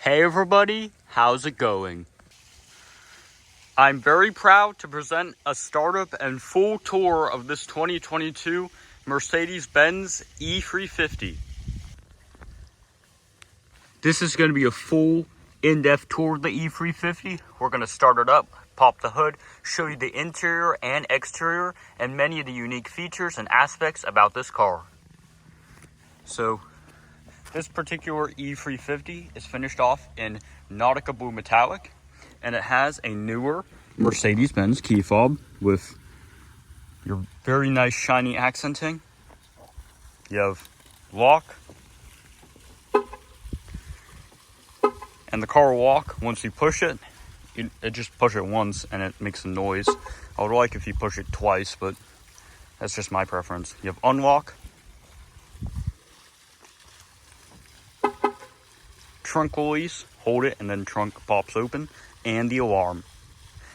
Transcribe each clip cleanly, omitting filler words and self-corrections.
Hey everybody, how's it going? I'm very proud to present a startup and full tour of this 2022 Mercedes-Benz E350. This is going to be a full in-depth tour of the E350. We're going to start it up, pop the hood, show you the interior and exterior, and many of the unique features and aspects about this car. So, this particular E350 is finished off in Nautica Blue Metallic, and it has a newer Mercedes-Benz key fob with your very nice shiny accenting. You have lock, and the car will walk once you push it. It just push it once and it makes a noise. I would like if you push it twice, but that's just my preference. You have unlock, trunk release, hold it and then trunk pops open, and the alarm.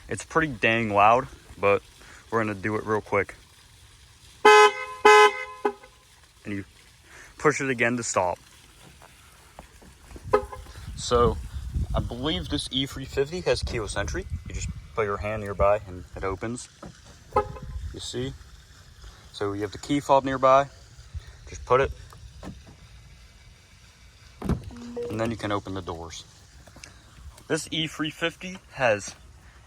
It's pretty dang loud, but we're gonna do it real quick. And you push it again to stop. So I believe this E350 has keyless entry. You just put your hand nearby and it opens. You see? So you have the key fob nearby. Just put it, and then you can open the doors. This E350 has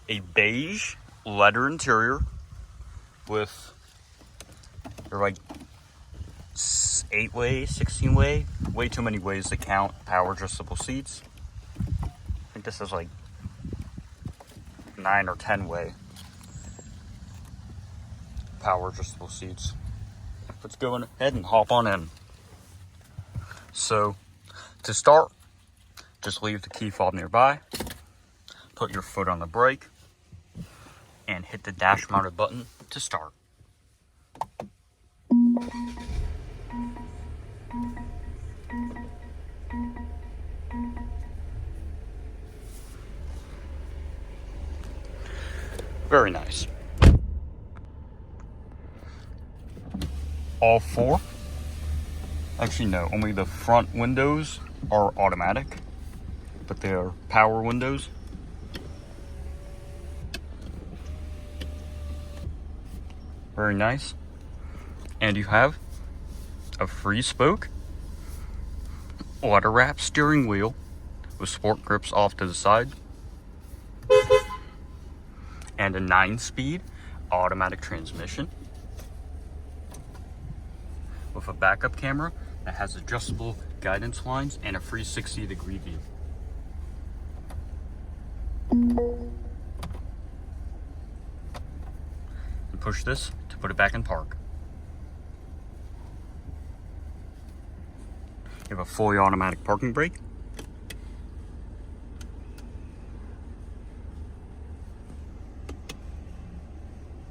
a beige leather interior with your like 8-way, 16-way, way too many ways to count, power adjustable seats. I think this is like 9 or 10-way power adjustable seats. Let's go ahead and hop on in. So, to start, just leave the key fob nearby, put your foot on the brake, and hit the dash mounted button to start. Very nice. All four, actually no, only the front windows are automatic, but they are power windows. Very nice. And you have a free spoke, leather wrap steering wheel with sport grips off to the side, and a 9-speed automatic transmission with a backup camera that has adjustable guidance lines and a 360-degree view. And push this to put it back in park. You have a fully automatic parking brake.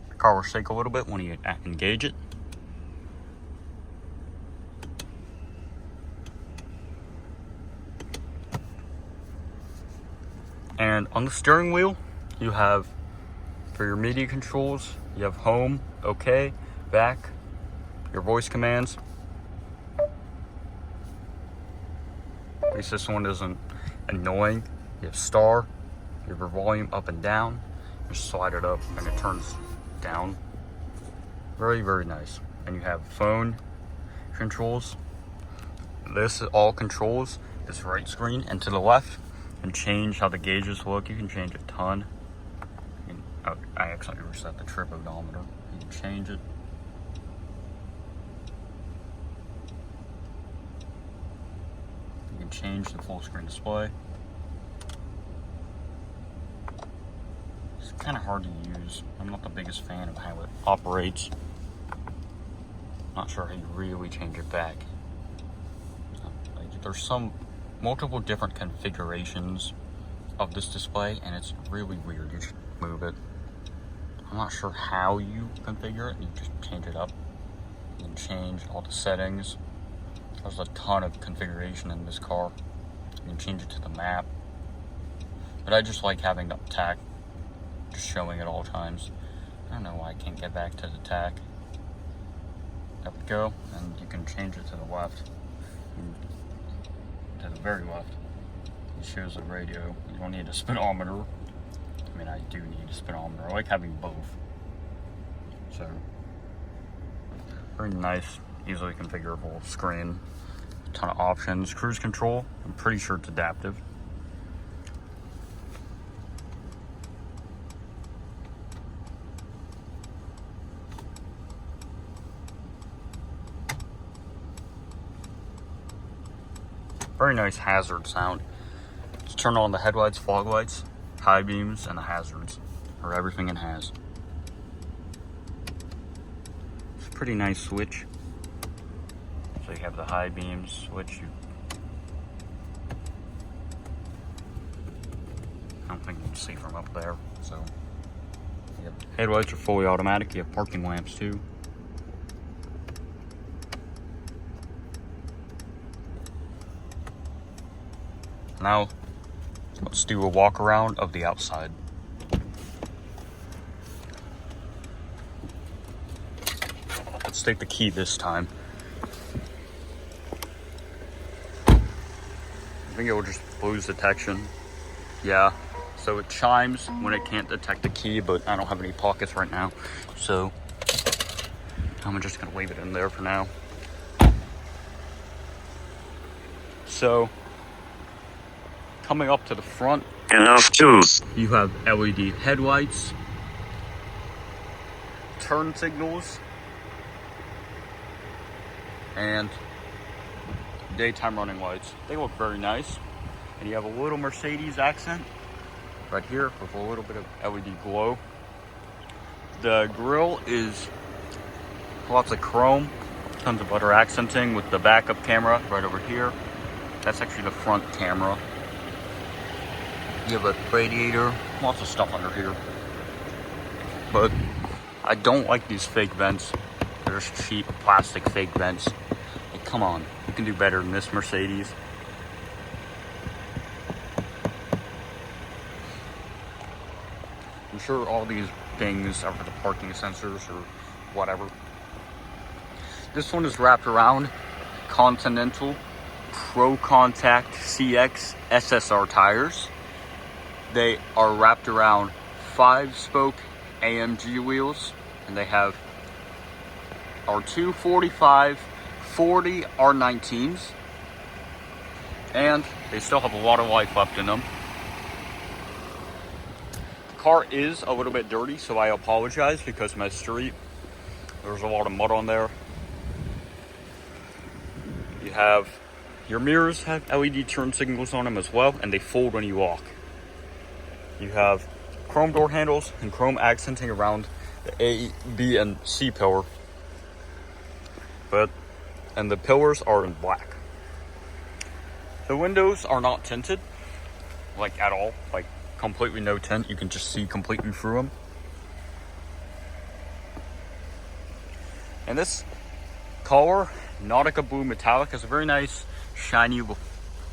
The car will shake a little bit when you engage it. And on the steering wheel, you have, for your media controls, you have home, okay, back, your voice commands. At least this one isn't annoying. You have star, you have your volume up and down. Just slide it up and it turns down. Very, very nice. And you have phone controls. This all controls this right screen, and to the left, and change how the gauges look. You can change a ton. I actually reset the trip odometer. You can change it. You can change the full screen display. It's kind of hard to use. I'm not the biggest fan of how it operates. Not sure how you really change it back. Like, there's some multiple different configurations of this display, and it's really weird. You should move it. I'm not sure how you configure it. You just change it up. You can change all the settings. There's a ton of configuration in this car. You can change it to the map. But I just like having the tack just showing at all times. I don't know why I can't get back to the tack. There we go. And you can change it to the left. To the very left. It shows the radio. You don't need a speedometer. I mean, I do need a speedometer. I like having both. So, very nice, easily configurable screen. A ton of options. Cruise control, I'm pretty sure it's adaptive. Very nice hazard sound. Just turn on the headlights, fog lights, high beams, and the hazards, or everything it has. It's a pretty nice switch. So you have the high beams switch. I don't think you can see from up there. So headlights are fully automatic. You have parking lamps too. Now, let's do a walk around of the outside. Let's take the key this time. I think it will just lose detection. Yeah, so it chimes when it can't detect the key, but I don't have any pockets right now. So, I'm just gonna leave it in there for now. So, coming up to the front, enough juice. You have LED headlights, turn signals, and daytime running lights. They look very nice. And you have a little Mercedes accent right here with a little bit of LED glow. The grille is lots of chrome, tons of butter accenting with the backup camera right over here. That's actually the front camera. You have a radiator, lots of stuff under here. But I don't like these fake vents. They're just cheap plastic fake vents. Like, come on, you can do better than this, Mercedes. I'm sure all these things are for the parking sensors or whatever. This one is wrapped around Continental Pro Contact CX SSR tires. They are wrapped around 5-spoke AMG wheels, and they have R2 45, 40 R19s, and they still have a lot of life left in them. The car is a little bit dirty, so I apologize because my street, there's a lot of mud on there. You have your mirrors have LED turn signals on them as well, and they fold when you walk. You have chrome door handles and chrome accenting around the A, B, and C pillar. And the pillars are in black. The windows are not tinted, like at all, like completely no tint. You can just see completely through them. And this color, Nautica Blue Metallic, has a very nice, shiny,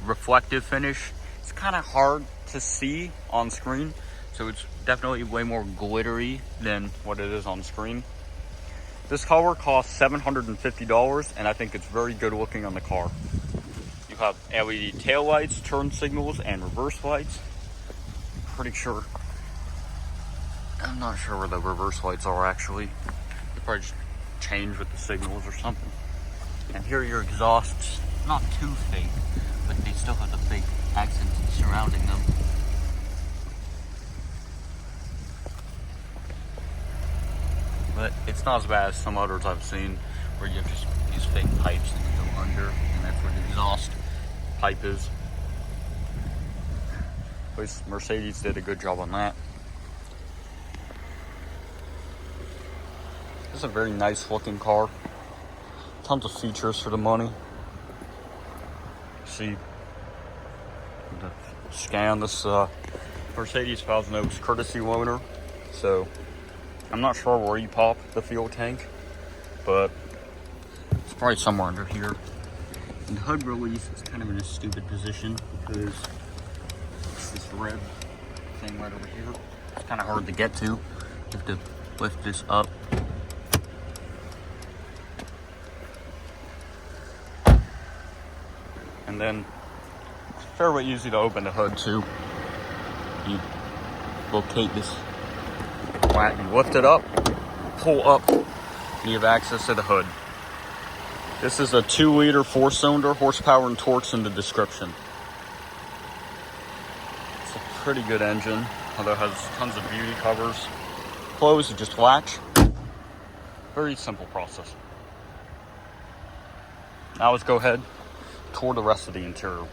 reflective finish. It's kind of hard to see on screen, so it's definitely way more glittery than what it is on screen. This color costs $750, and I think it's very good looking on the car. You have LED tail lights, turn signals, and reverse lights. I'm not sure where the reverse lights are actually. They probably just change with the signals or something. And here are your exhausts. Not too fake, but they still have the fake accents surrounding them. But it's not as bad as some others I've seen where you have just these fake pipes that you go under, and that's where the exhaust pipe is. At least Mercedes did a good job on that. This is a very nice looking car. Tons of features for the money. See, the scan this Mercedes 1000 Oaks courtesy loaner. So I'm not sure where you pop the fuel tank, but it's probably somewhere under here. And the hood release is kind of in a stupid position because it's this red thing right over here. It's kind of hard to get to. You have to lift this up. And then fairly easy to open the hood too. You locate this flat, you lift it up, pull up, and you have access to the hood. This is a 2-liter 4-cylinder, horsepower and torque's in the description. It's a pretty good engine, although it has tons of beauty covers. Close, you just latch. Very simple process. Now let's go ahead, tour the rest of the interior.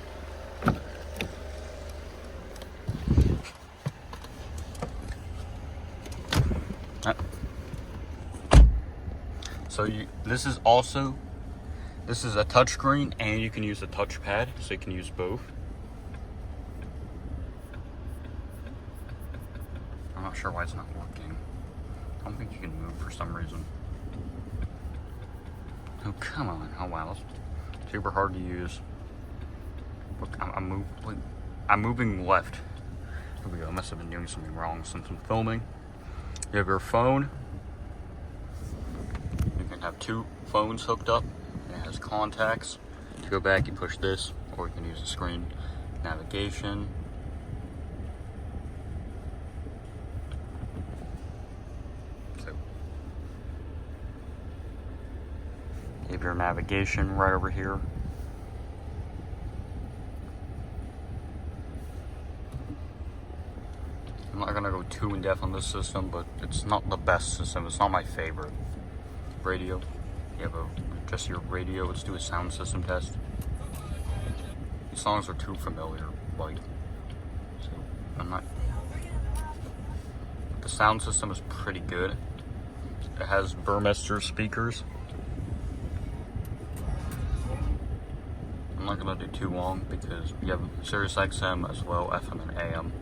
So this is a touchscreen, and you can use a touchpad, so you can use both. I'm not sure why it's not working. I don't think you can move for some reason. Oh, come on. Oh, wow. It's super hard to use. Look, I'm moving left. Here we go. I must have been doing something wrong since I'm filming. You have your phone. You can have 2 phones hooked up. And it has contacts. To go back, you push this, or you can use the screen. Navigation. So, you have your navigation right over here. I'm not gonna go too in depth on this system, but it's not the best system. It's not my favorite. Radio. You have just your radio. Let's do a sound system test. These songs are too familiar, like, so I'm not. The sound system is pretty good. It has Burmester speakers. I'm not gonna do too long because you have Sirius XM as well, FM and AM.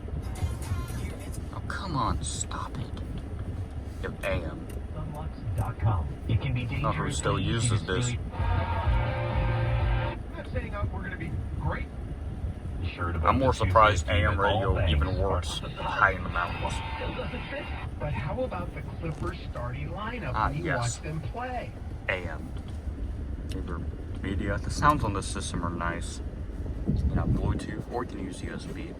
Oh, come on, stop it. You have AM. It can be dangerous. Not who still uses this. I'm more surprised AM radio even works high in the mountains. But how about the Clippers starting lineup when you watch them play? AM. Either media. The sounds on this system are nice. You have Bluetooth, or you can use USB.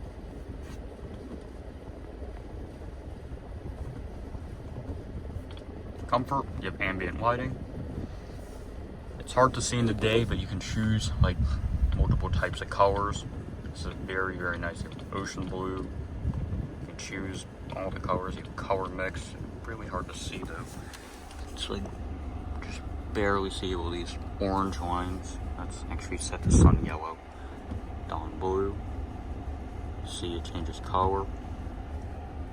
Comfort, you have ambient lighting. It's hard to see in the day, but you can choose like multiple types of colors. This is very, very nice. You have ocean blue. You can choose all the colors. You have color mix. Really hard to see though. It's like just barely see all these orange lines. That's actually set to sun yellow. Dawn blue. See, it changes color.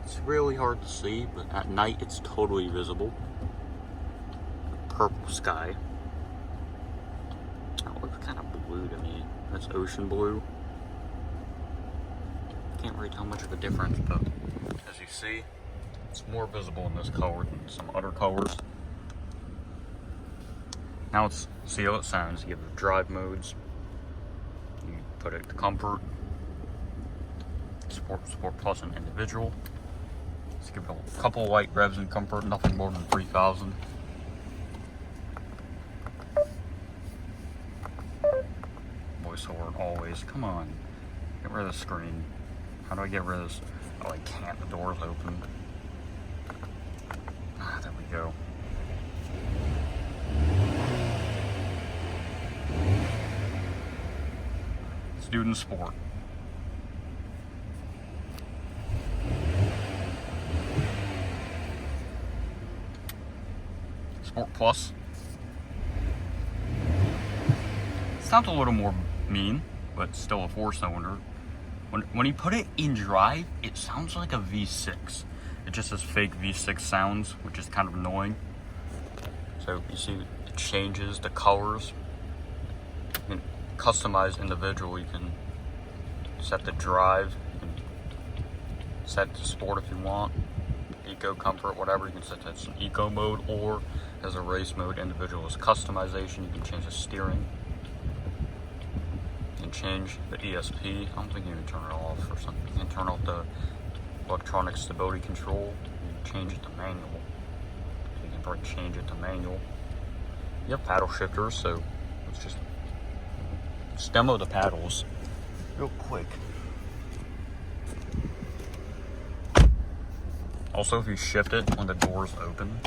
It's really hard to see, but at night it's totally visible. Purple sky. That looks kind of blue to me. That's ocean blue. Can't really tell much of a difference, but as you see, it's more visible in this color than some other colors. Now let's see how it sounds. You have the drive modes. You put it to comfort, sport plus, and individual. Let's give it a couple of light revs in comfort, nothing more than 3,000. Voiceover always. Come on, get rid of the screen. How do I get rid of this? Oh, I can't. The door's open. Ah, there we go. Let's do it in sport. Sport Plus. Sounds a little more mean, but still a 4-cylinder. When you put it in drive, it sounds like a V6. It just has fake V6 sounds, which is kind of annoying. So you see it changes the colors. You can customize individually. You can set the drive, you can set the sport if you want, eco, comfort, whatever. You can set that as an eco mode or as a race mode. Individual is customization. You can change the steering. You can change the ESP. I don't think you can turn it off or something. You can turn off the electronic stability control. You can change it to manual. So you can probably change it to manual. You have paddle shifters, so let's just demo the paddles. real quick. Also, if you shift it when the door's open,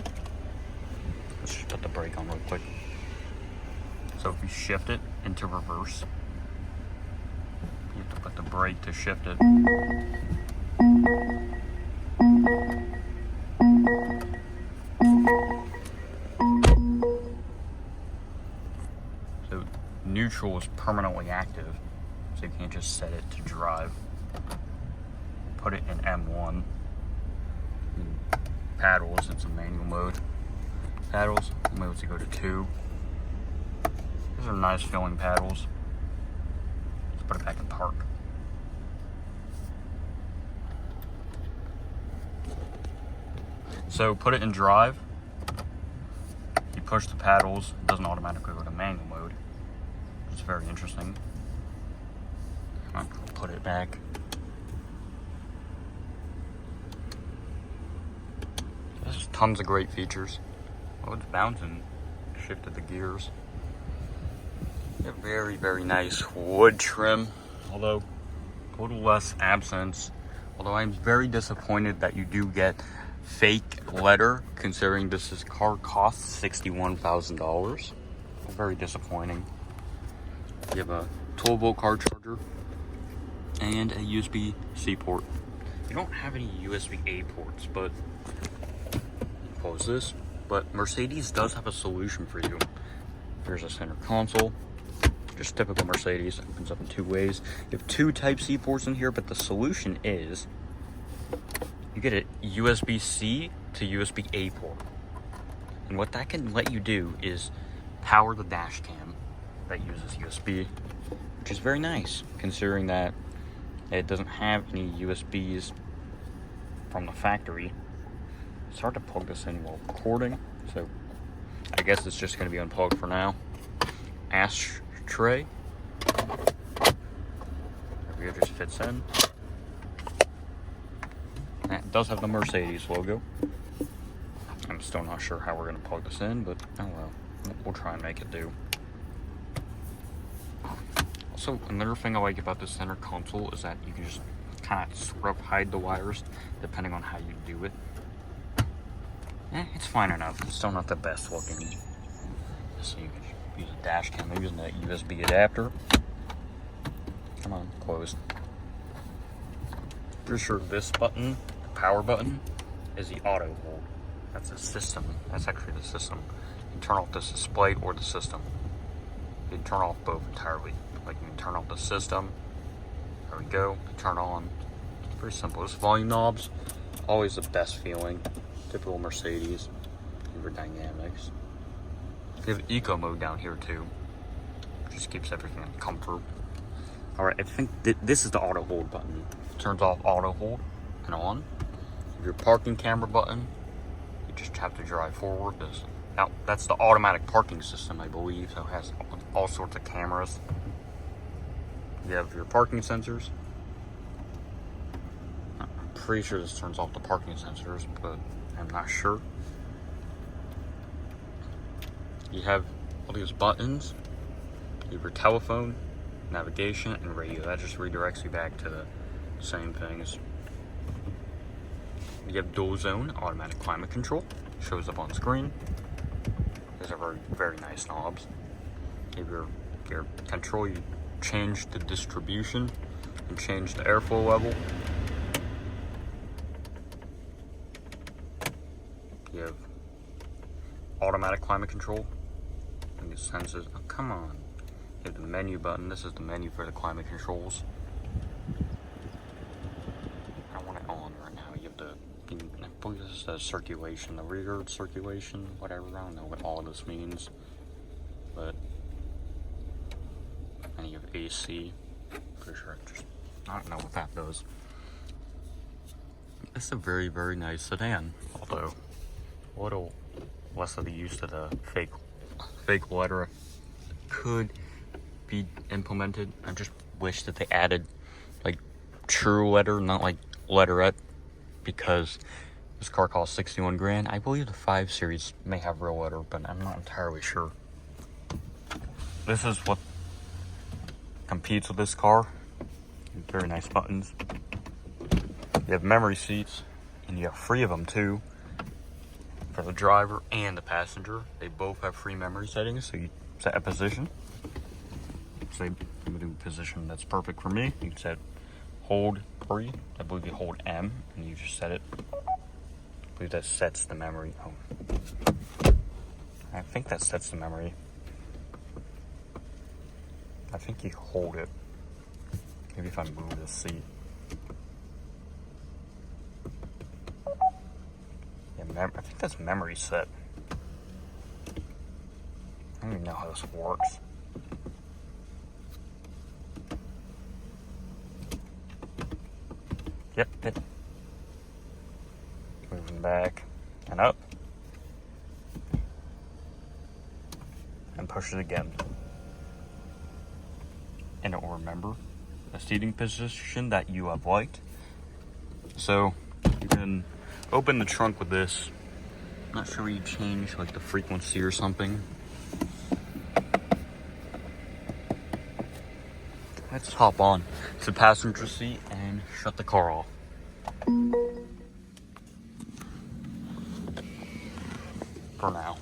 let's just put the brake on real quick. So if you shift it into reverse, you have to put the brake to shift it. So neutral is permanently active, so you can't just set it to drive. Put it in M1. Paddles, it's a manual mode. Paddles, I'm able to go to 2. These are nice feeling paddles. Let's put it back in park. So put it in drive. You push the paddles, it doesn't automatically go to manual mode. It's very interesting. I'll put it back. There's tons of great features. Oh, it's bouncing. Shifted the gears. A very, very nice wood trim, although a little less absence. Although I'm very disappointed that you do get fake leather, considering this car costs $61,000. Very disappointing. You have a 12-volt car charger and a USB-C port. You don't have any USB-A ports, but close this. But Mercedes does have a solution for you. There's a center console. Just typical Mercedes. It opens up in 2 ways. You have 2 Type-C ports in here, but the solution is you get a USB-C to USB-A port. And what that can let you do is power the dash cam that uses USB, which is very nice, considering that it doesn't have any USBs from the factory. It's hard to plug this in while recording, so I guess it's just going to be unplugged for now. Ashtray. There just fits in. And it does have the Mercedes logo. I'm still not sure how we're going to plug this in, but oh well. We'll try and make it do. Also, another thing I like about this center console is that you can just kind of sort of hide the wires depending on how you do it. It's fine enough. It's still not the best looking. So you can use a dash cam. I'm using that USB adapter. Come on, closed. Pretty sure this button, the power button, is the auto hold. That's the system. That's actually the system. You can turn off this display or the system. You can turn off both entirely. Like you can turn off the system. There we go. Turn on. It's pretty simple. This volume knobs, always the best feeling. Typical Mercedes. Super dynamics. You have eco mode down here too. Just keeps everything in comfort. Alright, I think this is the auto hold button. Turns off auto hold and on. Your parking camera button, you just have to drive forward. Now, that's the automatic parking system, I believe, so it has all sorts of cameras. You have your parking sensors. I'm pretty sure this turns off the parking sensors, but I'm not sure. You have all these buttons. You have your telephone, navigation, and radio. That just redirects you back to the same things. You have dual zone automatic climate control. Shows up on screen. These are very, very nice knobs. You have your control. You change the distribution and change the airflow level. You have automatic climate control. And it senses. Oh, come on. You have the menu button. This is the menu for the climate controls. I want it on right now. You have the, I believe this is the circulation, the rear circulation, whatever. I don't know what all of this means, but and you have AC. Pretty sure I don't know what that does. It's a very, very nice sedan, although a little less of the use of the fake leather could be implemented. I just wish that they added like true leather, not like leatherette, because this car costs 61 grand. I believe the 5 Series may have real leather, but I'm not entirely sure. This is what competes with this car. Very nice buttons. You have memory seats, and you have 3 of them too. For the driver and the passenger. They both have free memory settings, so you set a position. Say, I'm gonna do a position that's perfect for me. You can set hold 3. I believe you hold M, and you just set it. I believe that sets the memory. Oh. I think that sets the memory. I think you hold it. Maybe if I move the seat. Yeah, I think that's memory set. I don't even know how this works. Yep, it. Moving back and up. And push it again. And it will remember a seating position that you have liked. So you can open the trunk with this. I'm not sure you change like the frequency or something. Let's hop on to the passenger seat and shut the car off. For now.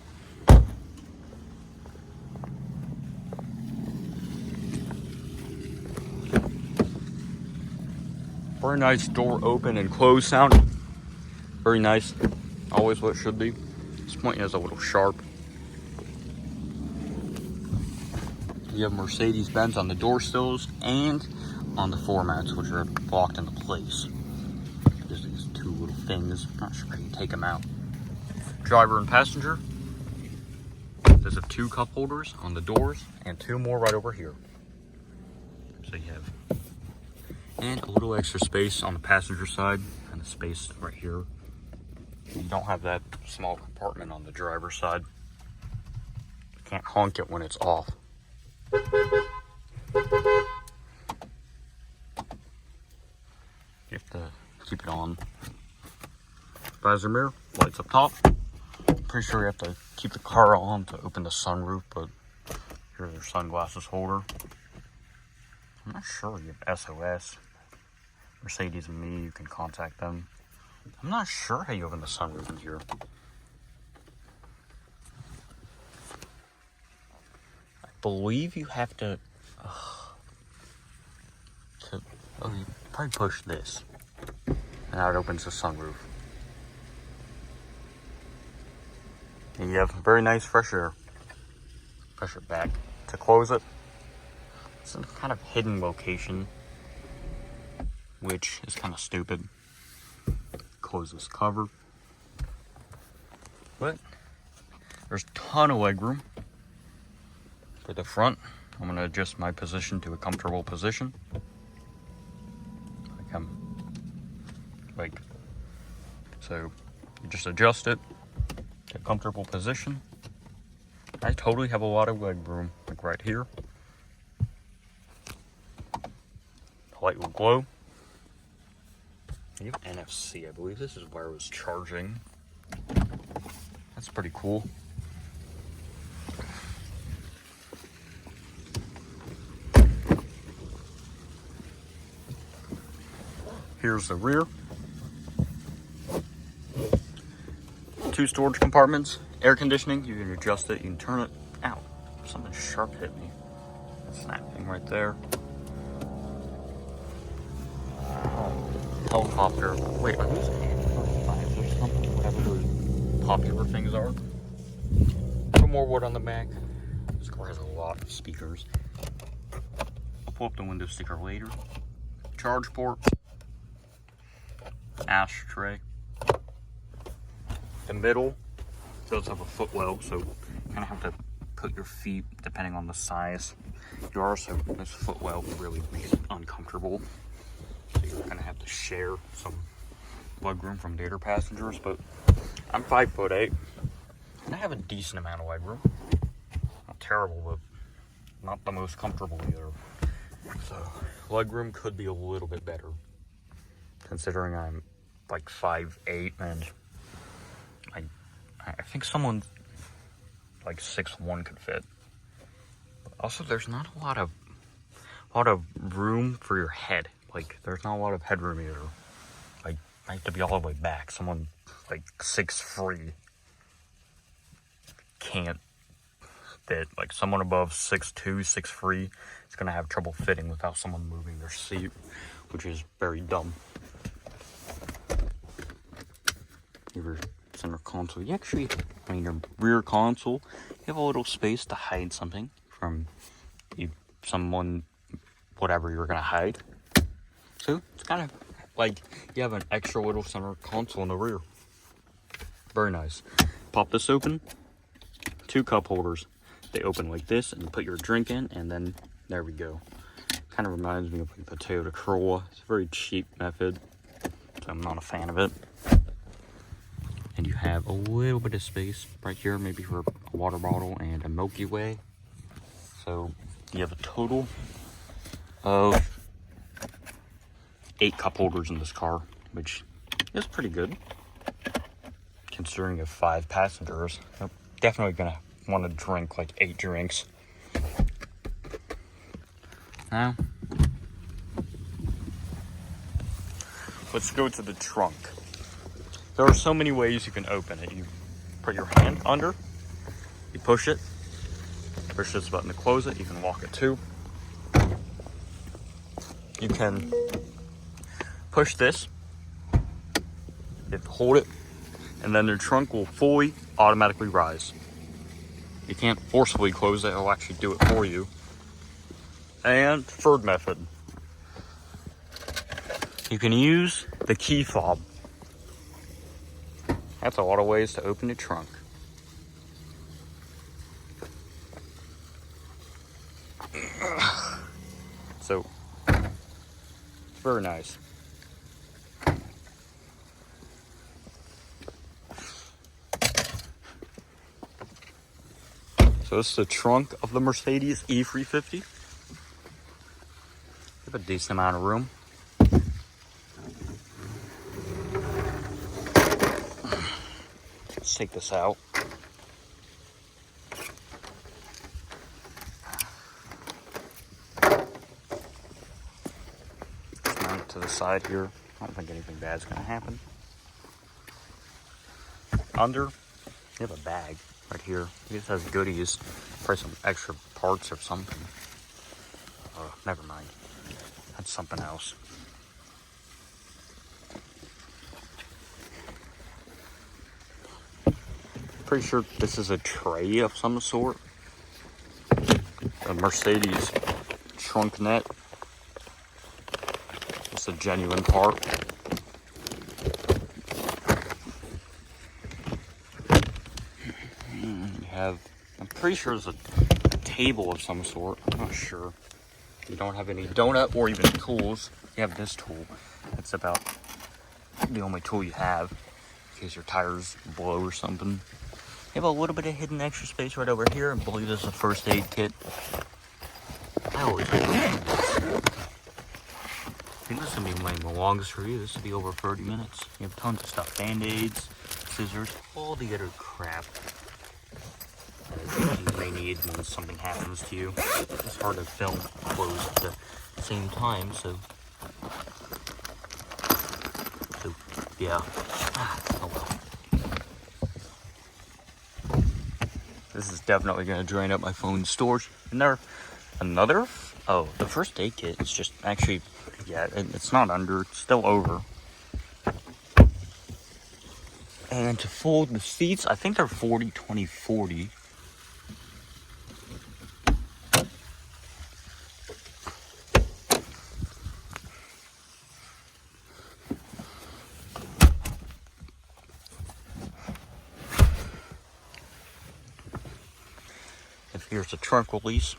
Very nice door open and close sound. Very nice. Always what it should be. This point is a little sharp. You have Mercedes-Benz on the door sills and on the floor mats, which are locked into place. There's these 2 little things. I'm not sure how you take them out. Driver and passenger. There's 2 cup holders on the doors and 2 more right over here. So you have, and a little extra space on the passenger side and a space right here. You don't have that small compartment on the driver's side. You can't honk it when it's off. You have to keep it on. Visor mirror, lights up top. Pretty sure you have to keep the car on to open the sunroof, but here's your sunglasses holder. I'm not sure you have SOS. Mercedes and me, you can contact them. I'm not sure how you open the sunroof in here. I believe you have to you probably push this. And now it opens the sunroof. And you have very nice fresh air. Push it back to close it. It's in a kind of hidden location, which is kind of stupid. Close this cover. But there's a ton of leg room for the front. I'm going to adjust my position to a comfortable position. So you just adjust it to a comfortable position. I totally have a lot of leg room, like right here. The light will glow. You have NFC, I believe this is where I was charging. That's pretty cool. Here's the rear. 2 storage compartments, air conditioning. You can adjust it, you can turn it. Ow, something sharp hit me. Snapping right there. Helicopter. Wait, are those N95s or something? Whatever those popular things are. A little more wood on the back. This car has a lot of speakers. I'll pull up the window sticker later. Charge port. Ashtray. The middle does have a footwell, so you kind of have to put your feet depending on the size. You also, this footwell really makes it uncomfortable. So you're gonna have to share some leg room from the other passengers, but I'm 5'8", and I have a decent amount of leg room. Not terrible, but not the most comfortable either. So leg room could be a little bit better, considering I'm like 5'8", and I think someone like 6'1" could fit. But also, there's not a lot of room for your head. like, there's not a lot of headroom here. Like, I have to be all the way back. Someone, like, 6'3" can't fit. Like, someone above 6'2", 6'3" is going to have trouble fitting without someone moving their seat, which is very dumb. Your center console. You actually, your rear console, you have a little space to hide something from someone, whatever you're going to hide. So, it's kind of like you have an extra little center console in the rear. Very nice. Pop this open. 2 cup holders. They open like this, and you put your drink in, and then there we go. Kind of reminds me of like the Toyota Corolla. It's a very cheap method, so I'm not a fan of it. And you have a little bit of space right here, maybe for a water bottle and a Milky Way. So you have a total of 8 cup holders in this car, which is pretty good considering you have 5 passengers. You're definitely gonna want to drink like 8 drinks. Now, let's go to the trunk. There are so many ways you can open it. You put your hand under, you push this button to close it. You can lock it too. You can push this, you hold it, and then the trunk will fully automatically rise. You can't forcefully close it, it'll actually do it for you. And third method, you can use the key fob. That's a lot of ways to open the trunk. So, it's very nice. So this is the trunk of the Mercedes E350. You have a decent amount of room. Let's take this out. Just mount it to the side here. I don't think anything bad's gonna happen. Under, you have a bag right here. It just has goodies, probably some extra parts or something. Never mind. That's something else. Pretty sure this is a tray of some sort. A Mercedes trunk net. It's a genuine part. I'm pretty sure it's a table of some sort. I'm not sure. You don't have any donut or even tools. You have this tool. It's about the only tool you have in case your tires blow or something. You have a little bit of hidden extra space right over here. I believe this is a first aid kit. I always do this. I think this is going to be my longest review. This will be over 30 minutes. You have tons of stuff. Band-aids, scissors, all the other crap you may need when something happens to you. It's hard to film clothes at the same time, so yeah. Oh well. This is definitely going to drain up my phone storage. And there, another? Oh, the first aid kit is just actually, yeah, it's not under, it's still over. And to fold the seats, I think they're 40, 20, 40. Here's the trunk release.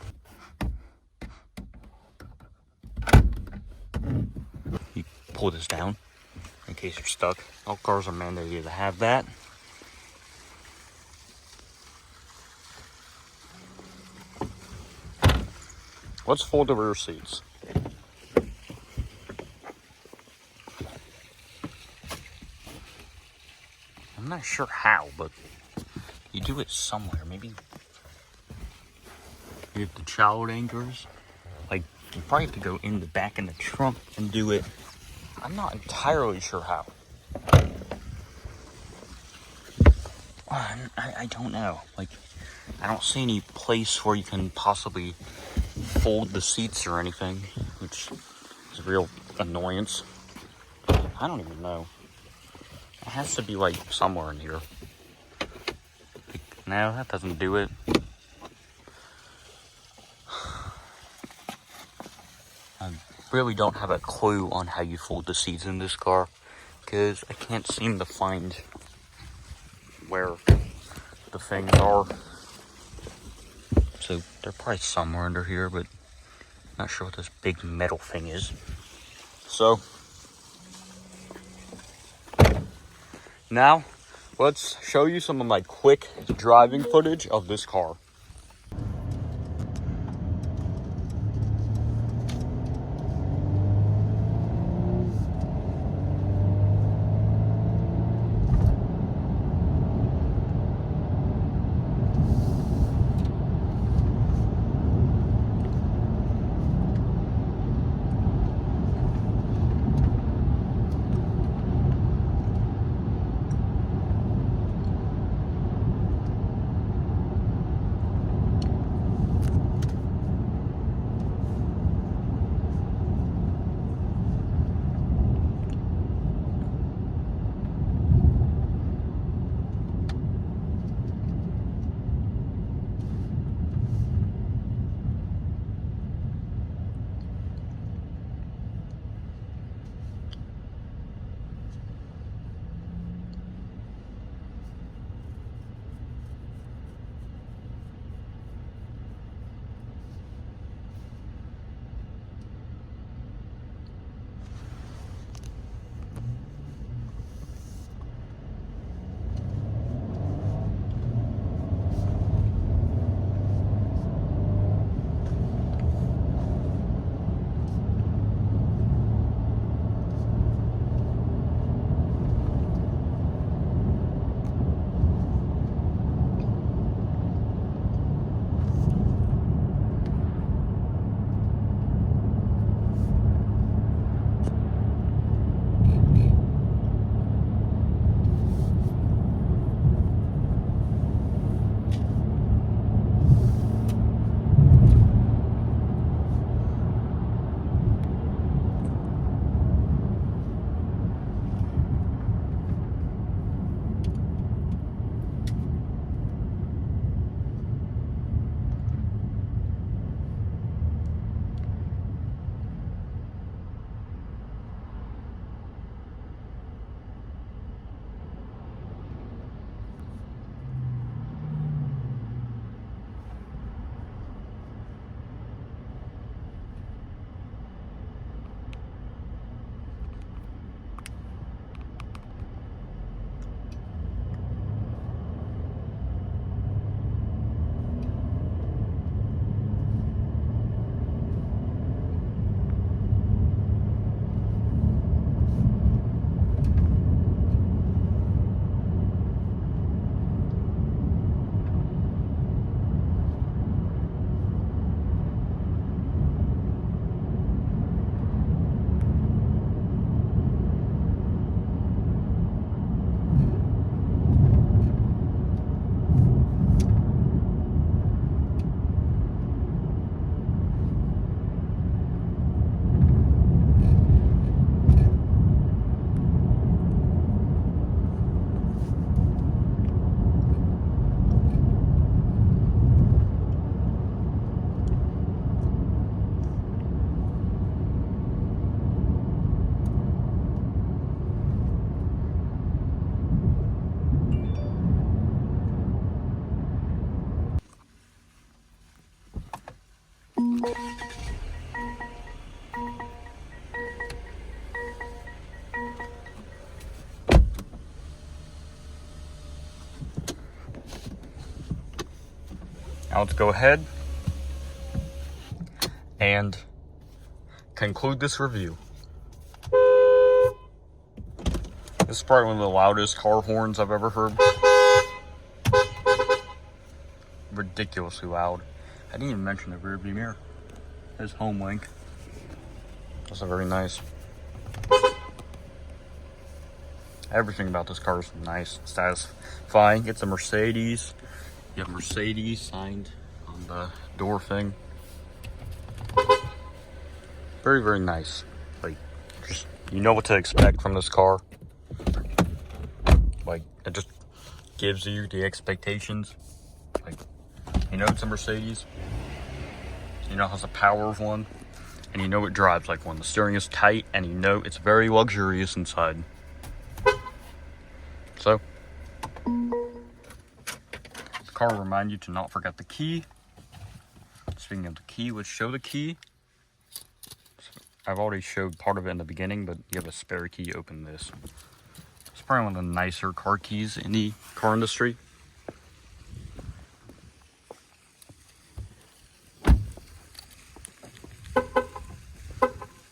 You pull this down in case you're stuck. All cars are mandated to have that. Let's fold the rear seats. I'm not sure how, but you do it somewhere. Maybe you have the child anchors, like You probably have to go in the back in the trunk and do it. I'm not entirely sure how. I don't know. Like, I don't see any place where you can possibly fold the seats or anything, which is a real annoyance. I don't even know. It has to be like somewhere in here. Like, no, that doesn't do it. I really don't have a clue on how you fold the seats in this car, because I can't seem to find where the things are. So they're probably somewhere under here, but not sure what this big metal thing is. So now let's show you some of my quick driving footage of this car. Now let's go ahead and conclude this review. This is probably one of the loudest car horns I've ever heard. Ridiculously loud. I didn't even mention the rear view mirror. There's home link. Also very nice. Everything about this car is nice, satisfying. It's a Mercedes. You have Mercedes signed on the door thing. Very, very nice. Like, just, you know what to expect from this car. Like, it just gives you the expectations. Like, you know it's a Mercedes. You know it has the power of one. And you know it drives like one. The steering is tight, and you know it's very luxurious inside. So, the car will remind you to not forget the key. Speaking of the key, let's show the key. So, I've already showed part of it in the beginning, but you have a spare key to open this. It's probably one of the nicer car keys in the car industry.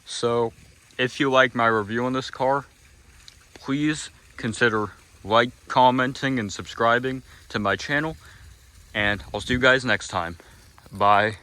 So, if you like my review on this car, please consider commenting, and subscribing to my channel. And I'll see you guys next time. Bye.